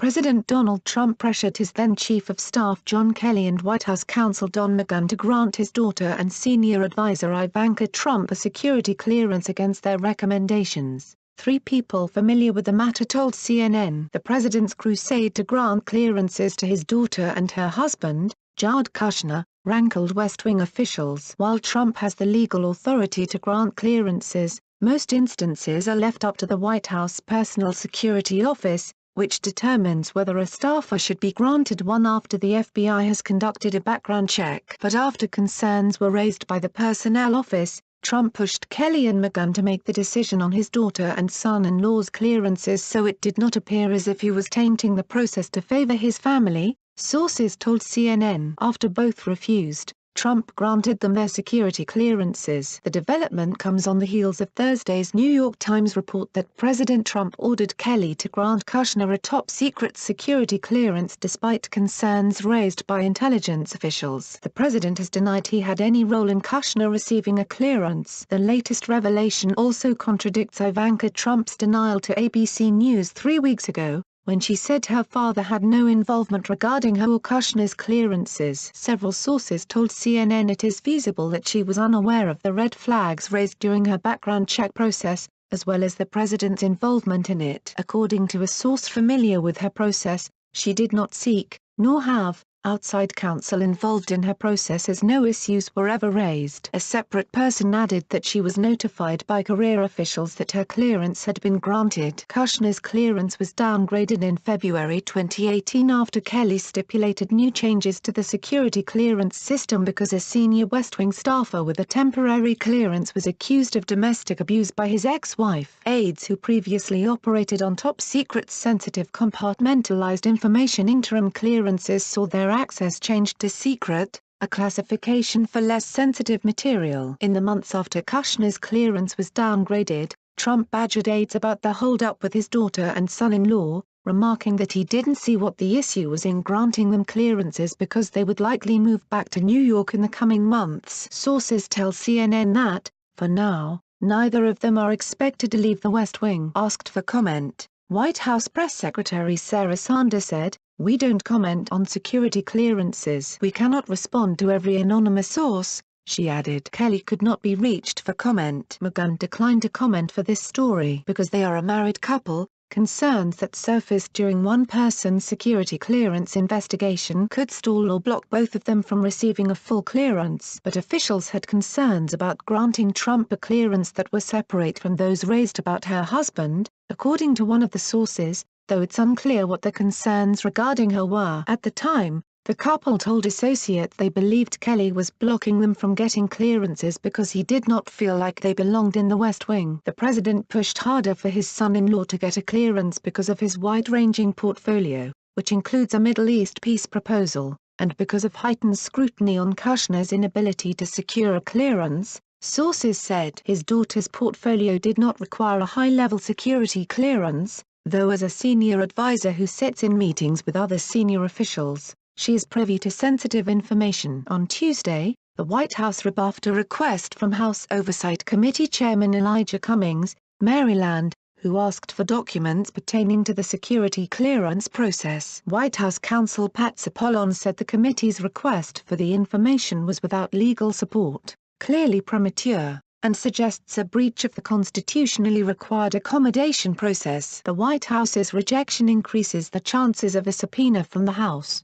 President Donald Trump pressured his then Chief of Staff John Kelly and White House counsel Don McGahn to grant his daughter and senior advisor Ivanka Trump a security clearance against their recommendations. Three people familiar with the matter told CNN the president's crusade to grant clearances to his daughter and her husband, Jared Kushner, rankled West Wing officials. While Trump has the legal authority to grant clearances, most instances are left up to the White House Personal Security Office, which determines whether a staffer should be granted one after the FBI has conducted a background check. But after concerns were raised by the Personnel Office, Trump pushed Kelly and McGahn to make the decision on his daughter and son-in-law's clearances so it did not appear as if he was tainting the process to favor his family, sources told CNN. After both refused, Trump granted them their security clearances. The development comes on the heels of Thursday's New York Times report that President Trump ordered Kelly to grant Kushner a top-secret security clearance despite concerns raised by intelligence officials. The president has denied he had any role in Kushner receiving a clearance. The latest revelation also contradicts Ivanka Trump's denial to ABC News 3 weeks ago, when she said her father had no involvement regarding her or Kushner's clearances. Several sources told CNN it is feasible that she was unaware of the red flags raised during her background check process, as well as the president's involvement in it. According to a source familiar with her process, she did not seek, nor have, outside counsel involved in her process as no issues were ever raised. A separate person added that she was notified by career officials that her clearance had been granted. Kushner's clearance was downgraded in February 2018 after Kelly stipulated new changes to the security clearance system because a senior West Wing staffer with a temporary clearance was accused of domestic abuse by his ex-wife. Aides who previously operated on top-secret sensitive compartmentalized information interim clearances saw their access changed to secret, a classification for less sensitive material. In the months after Kushner's clearance was downgraded, Trump badgered aides about the hold-up with his daughter and son-in-law, remarking that he didn't see what the issue was in granting them clearances because they would likely move back to New York in the coming months. Sources tell CNN that, for now, neither of them are expected to leave the West Wing. Asked for comment, White House Press Secretary Sarah Sanders said, "We don't comment on security clearances. We cannot respond to every anonymous source," she added. Kelly could not be reached for comment. McGahn declined to comment for this story because they are a married couple. Concerns that surfaced during one person's security clearance investigation could stall or block both of them from receiving a full clearance. But officials had concerns about granting Trump a clearance that were separate from those raised about her husband, according to one of the sources, though it's unclear what the concerns regarding her were. At the time, the couple told Associate they believed Kelly was blocking them from getting clearances because he did not feel like they belonged in the West Wing. The president pushed harder for his son-in-law to get a clearance because of his wide-ranging portfolio, which includes a Middle East peace proposal, and because of heightened scrutiny on Kushner's inability to secure a clearance. Sources said his daughter's portfolio did not require a high-level security clearance, though as a senior advisor who sits in meetings with other senior officials, she is privy to sensitive information. On Tuesday, the White House rebuffed a request from House Oversight Committee Chairman Elijah Cummings, Maryland, who asked for documents pertaining to the security clearance process. White House counsel Pat Cipollone said the committee's request for the information was without legal support, clearly premature, and suggests a breach of the constitutionally required accommodation process. The White House's rejection increases the chances of a subpoena from the House.